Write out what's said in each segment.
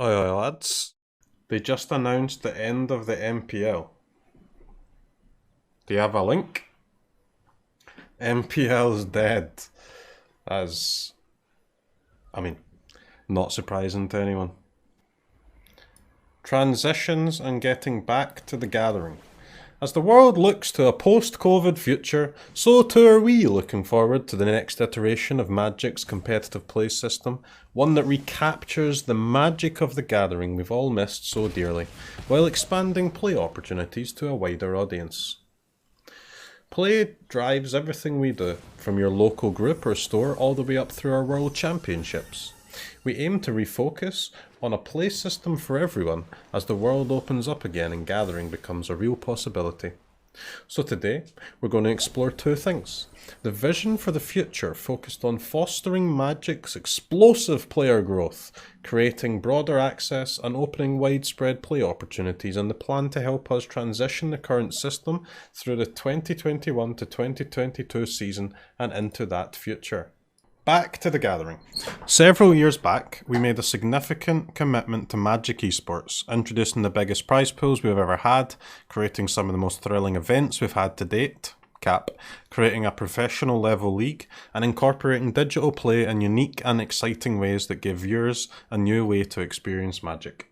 Oi, lads. They just announced the end of the MPL. Do you have a link? MPL's dead. Not surprising to anyone. Transitions and getting back to the gathering. As the world looks to a post-COVID future, so too are we looking forward to the next iteration of Magic's competitive play system, one that recaptures the magic of the gathering we've all missed so dearly, while expanding play opportunities to a wider audience. Play drives everything we do, from your local group or store all the way up through our World Championships. We aim to refocus on a play system for everyone as the world opens up again and gathering becomes a real possibility. So today, we're going to explore two things. The vision for the future focused on fostering Magic's explosive player growth, creating broader access and opening widespread play opportunities, and the plan to help us transition the current system through the 2021 to 2022 season and into that future. Back to the gathering. Several years back, we made a significant commitment to Magic esports, introducing the biggest prize pools we've ever had, creating some of the most thrilling events we've had to date, creating a professional level league, and incorporating digital play in unique and exciting ways that give viewers a new way to experience Magic.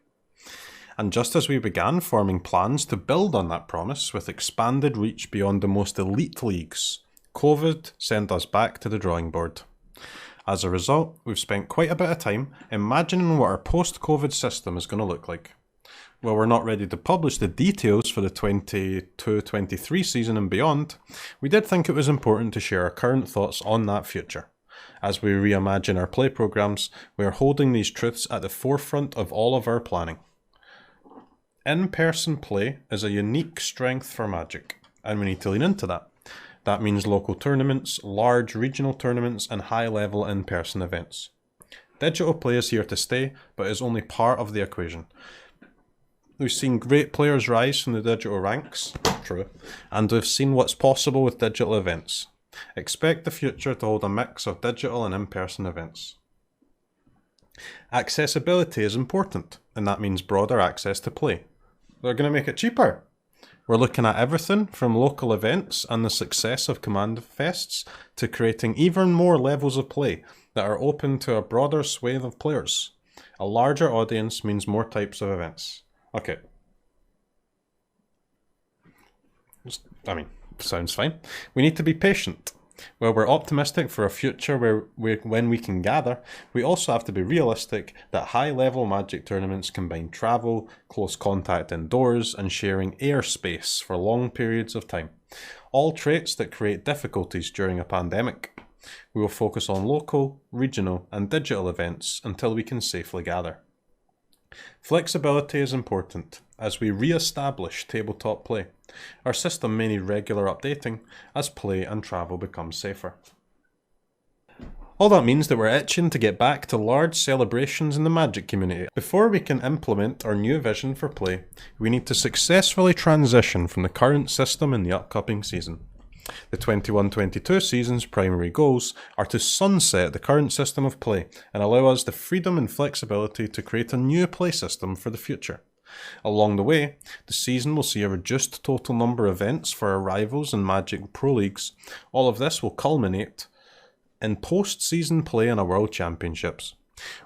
And just as we began forming plans to build on that promise with expanded reach beyond the most elite leagues, COVID sent us back to the drawing board. As a result, we've spent quite a bit of time imagining what our post-COVID system is going to look like. While we're not ready to publish the details for the 22-23 season and beyond, we did think it was important to share our current thoughts on that future. As we reimagine our play programs, we are holding these truths at the forefront of all of our planning. In-person play is a unique strength for Magic, and we need to lean into that. That means local tournaments, large regional tournaments, and high-level in-person events. Digital play is here to stay, but is only part of the equation. We've seen great players rise from the digital ranks, true, and we've seen what's possible with digital events. Expect the future to hold a mix of digital and in-person events. Accessibility is important, and that means broader access to play. They're going to make it cheaper. We're looking at everything from local events and the success of Command Fests to creating even more levels of play that are open to a broader swathe of players. A larger audience means more types of events. Okay. Sounds fine. We need to be patient. While we're optimistic for a future when we can gather, we also have to be realistic that high-level Magic tournaments combine travel, close contact indoors, and sharing airspace for long periods of time. All traits that create difficulties during a pandemic. We will focus on local, regional, and digital events until we can safely gather. Flexibility is important as we re-establish tabletop play. Our system may need regular updating as play and travel become safer. All that means that we're itching to get back to large celebrations in the Magic community. Before we can implement our new vision for play, we need to successfully transition from the current system in the upcoming season. The 21-22 season's primary goals are to sunset the current system of play and allow us the freedom and flexibility to create a new play system for the future. Along the way, the season will see a reduced total number of events for our rivals and Magic Pro Leagues. All of this will culminate in post-season play in our World Championships.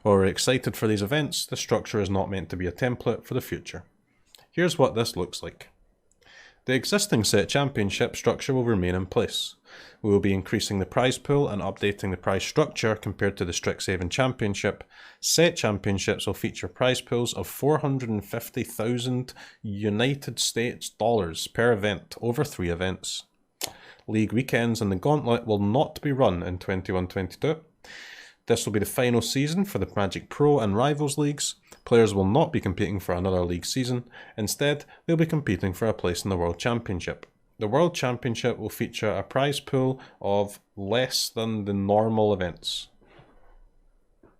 While we're excited for these events, the structure is not meant to be a template for the future. Here's what this looks like. The existing set championship structure will remain in place. We will be increasing the prize pool and updating the prize structure compared to the Strixhaven Championship. Set championships will feature prize pools of $450,000 United States dollars per event over 3 events. League weekends and the Gauntlet will not be run in 21-22. This will be the final season for the Magic Pro and Rivals Leagues. Players will not be competing for another league season. Instead, they'll be competing for a place in the World Championship. The World Championship will feature a prize pool of less than the normal events.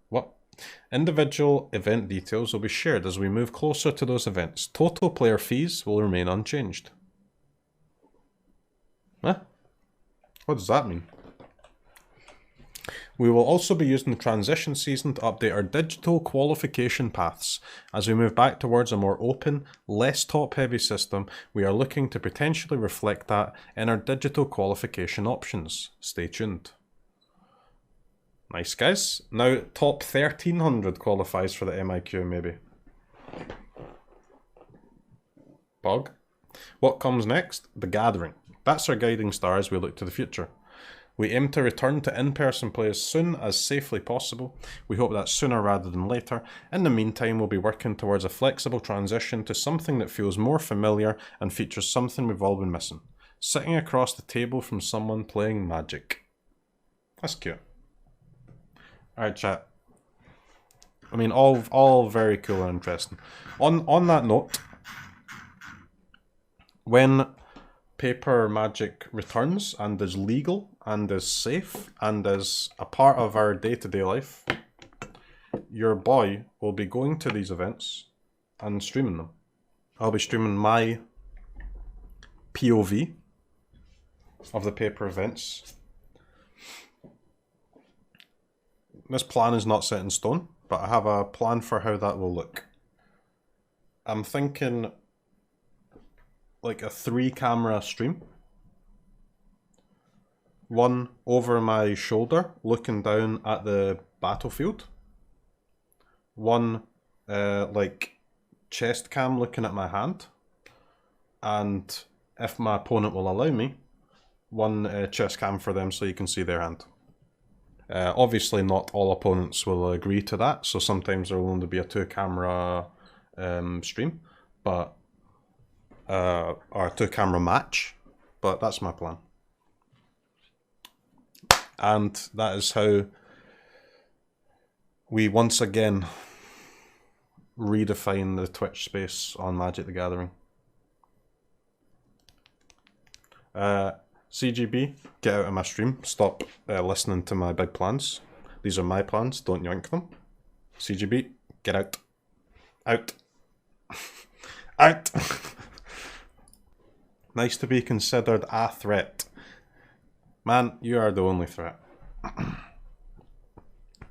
What? Individual event details will be shared as we move closer to those events. Total player fees will remain unchanged. Huh? What does that mean? We will also be using the transition season to update our digital qualification paths. As we move back towards a more open, less top-heavy system, we are looking to potentially reflect that in our digital qualification options. Stay tuned. Nice, guys. Now, top 1300 qualifies for the MIQ, maybe. Bog. What comes next? The Gathering. That's our guiding star as we look to the future. We aim to return to in-person play as soon as safely possible. We hope that's sooner rather than later. In the meantime, we'll be working towards a flexible transition to something that feels more familiar and features something we've all been missing. Sitting across the table from someone playing Magic. That's cute. Alright, chat. I mean, all very cool and interesting. On that note, when paper Magic returns and is legal and is safe and is a part of our day-to-day life, your boy will be going to these events and streaming them. I'll be streaming my POV of the paper events. This plan is not set in stone, but I have a plan for how that will look. I'm thinking like a 3-camera stream. One over my shoulder, looking down at the battlefield. One like chest cam looking at my hand. And if my opponent will allow me, one chest cam for them so you can see their hand. Obviously not all opponents will agree to that, so sometimes there will only be a 2-camera stream, but or a 2-camera match, but that's my plan. And that is how we once again redefine the Twitch space on Magic the Gathering. CGB, get out of my stream. Stop listening to my big plans. These are my plans, don't yoink them. CGB, get out. Out. Out! Nice to be considered a threat. Man, you are the only threat.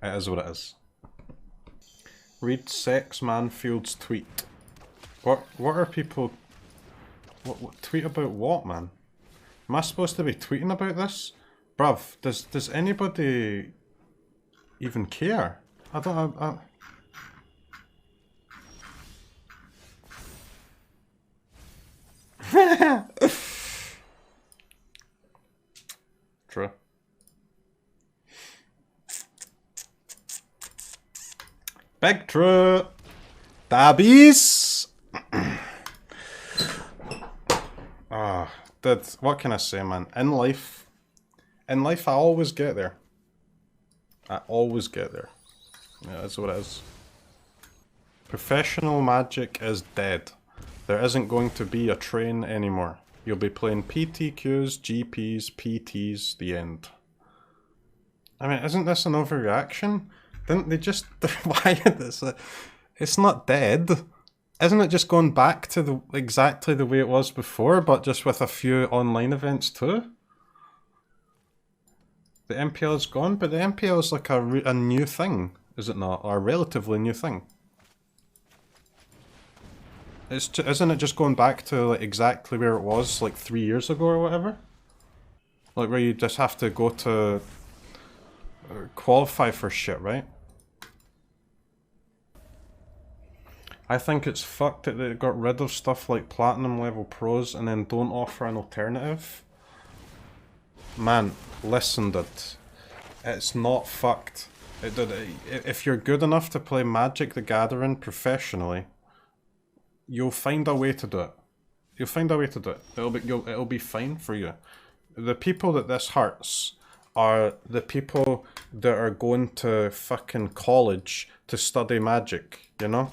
It is what it is. Read Sex Manfield's tweet. What are people... What tweet about what, man? Am I supposed to be tweeting about this? Bruv, does anybody even care? I don't... True. Big true. Dabbies. What can I say, man? In life, I always get there. I always get there. Yeah, that's what it is. Professional Magic is dead. There isn't going to be a train anymore. You'll be playing PTQs, GPs, PTs, the end. I mean, isn't this an overreaction? Didn't they just... Why is this? It's not dead. Isn't it just going back to exactly the way it was before, but just with a few online events too? The MPL is gone, but the MPL is like a new thing, is it not? Or a relatively new thing. Isn't it just going back to like exactly where it was like 3 years ago or whatever? Like where you just have to go to qualify for shit, right? I think it's fucked that they got rid of stuff like platinum level pros and then don't offer an alternative. Man, listen, dude. It's not fucked. If you're good enough to play Magic the Gathering professionally, you'll find a way to do it. You'll find a way to do it. It'll be fine for you. The people that this hurts are the people that are going to fucking college to study Magic, you know?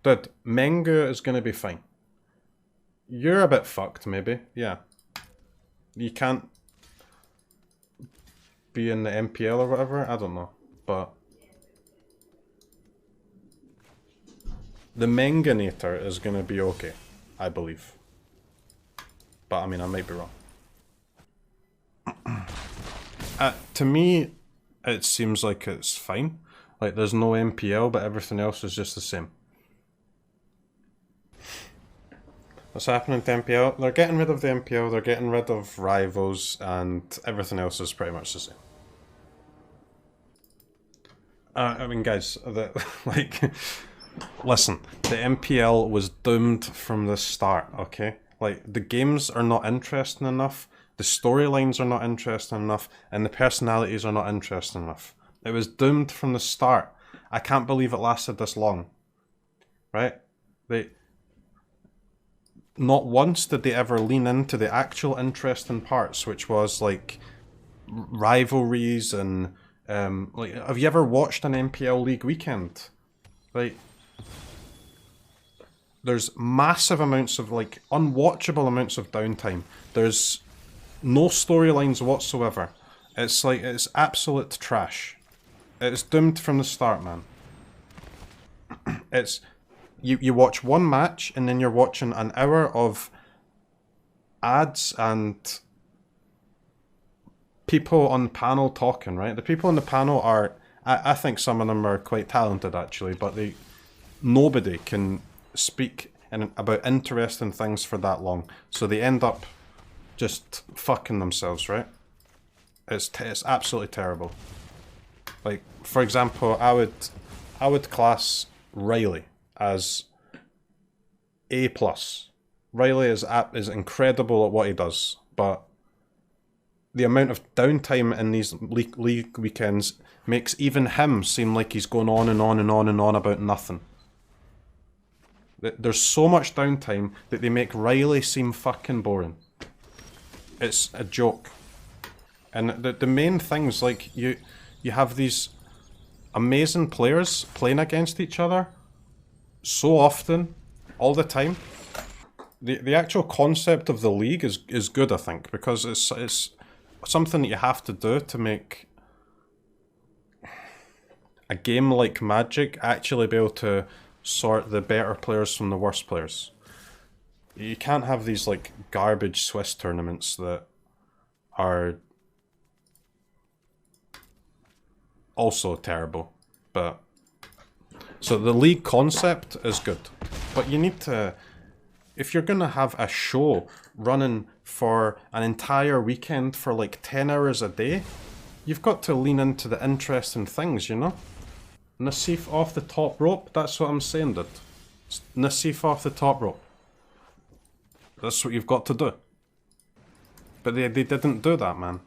Dude, Mengu is gonna be fine. You're a bit fucked, maybe, yeah. You can't be in the MPL or whatever, I don't know, but... The Menganator is gonna be okay, I believe. But I mean, I might be wrong. To me, it seems like it's fine. Like, there's no MPL, but everything else is just the same. What's happening to MPL? They're getting rid of the MPL, they're getting rid of rivals, and everything else is pretty much the same. I mean, guys, like, listen, the MPL was doomed from the start, okay? Like, the games are not interesting enough, the storylines are not interesting enough, and the personalities are not interesting enough. It was doomed from the start. I can't believe it lasted this long. Right? Not once did they ever lean into the actual interesting parts, which was like rivalries and like, have you ever watched an MPL League weekend? Like, there's massive amounts of, like, unwatchable amounts of downtime. There's no storylines whatsoever. It's like, it's absolute trash. It's doomed from the start, man. It's you watch one match and then you're watching an hour of ads and people on the panel talking, right? The people on the panel are, I think some of them are quite talented actually, but nobody can speak about interesting things for that long. So they end up just fucking themselves, right? It's absolutely terrible. Like, for example, I would class Riley as A+. Riley is incredible at what he does, but the amount of downtime in these league weekends makes even him seem like he's going on and on and on and on about nothing. There's so much downtime that they make Riley seem fucking boring. It's a joke. And the main things, like, you have these amazing players playing against each other so often, all the time. The actual concept of the league is good, I think, because it's something that you have to do to make a game like Magic actually be able to sort the better players from the worst players. You can't have these, like, garbage Swiss tournaments that are also terrible. But so the league concept is good, but you need to, if you're gonna have a show running for an entire weekend for like 10 hours a day, you've got to lean into the interesting things, you know? Nassif off the top rope, that's what I'm saying, dude. Nassif off the top rope. That's what you've got to do. But they didn't do that, man.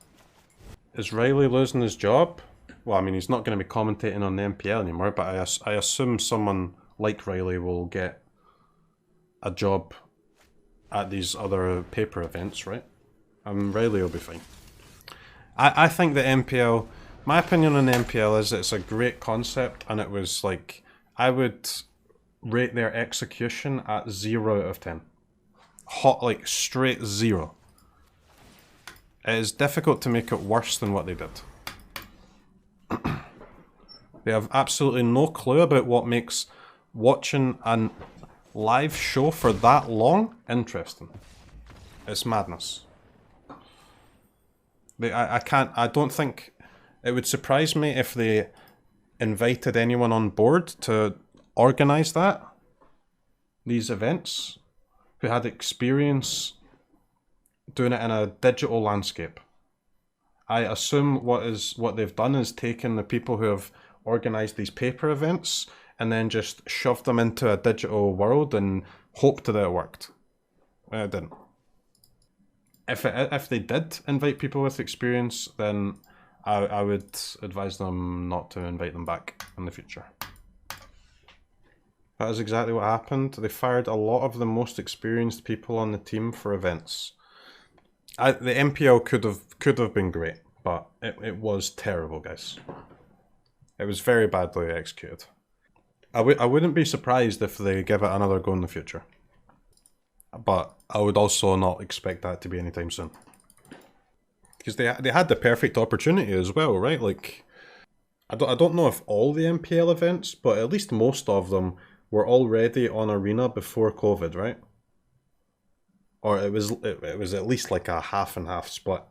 Is Riley losing his job? Well, I mean, he's not going to be commentating on the MPL anymore, but I assume someone like Riley will get a job at these other paper events, right? Riley will be fine. I think the MPL, my opinion on the MPL is it's a great concept, and it was like, I would rate their execution at 0 out of 10. Hot, like, straight 0. It is difficult to make it worse than what they did. They have absolutely no clue about what makes watching a live show for that long interesting. It's madness. I don't think, it would surprise me if they invited anyone on board to organize these events, who had experience doing it in a digital landscape. I assume what they've done is taken the people who have organized these paper events and then just shoved them into a digital world and hoped that it worked. It didn't. If they did invite people with experience, then I would advise them not to invite them back in the future. That is exactly what happened. They fired a lot of the most experienced people on the team for events. The MPL could have been great, but it was terrible, guys. It was very badly executed. I wouldn't be surprised if they give it another go in the future. But I would also not expect that to be anytime soon. Because they had the perfect opportunity as well, right? Like, I don't know if all the MPL events, but at least most of them were already on Arena before COVID, right? Or it was at least like a half and half split.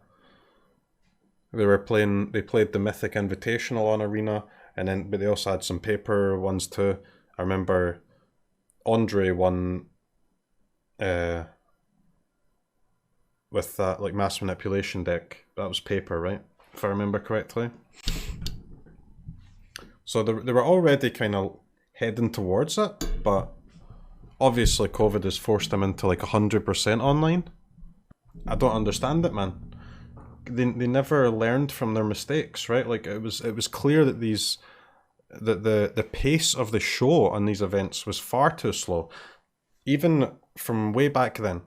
They played the Mythic Invitational on Arena, and then but they also had some paper ones too. I remember Andre won with that like mass manipulation deck. That was paper, right? If I remember correctly. So they were already kind of heading towards it, but obviously COVID has forced them into like 100% online. I don't understand it, man. They never learned from their mistakes, right? Like it was clear that the pace of the show on these events was far too slow, even from way back then.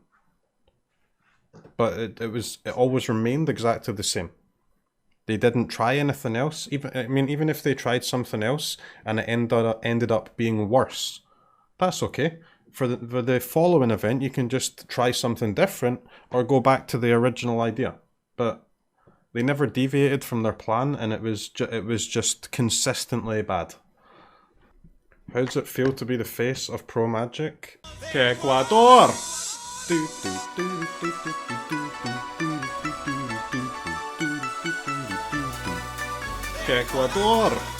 But it always remained exactly the same. They didn't try anything else. Even if they tried something else and it ended up being worse, that's okay. For the following event, you can just try something different or go back to the original idea. But they never deviated from their plan, and it was just consistently bad. How does it feel to be the face of Pro Magic? Ecuador! Ecuador!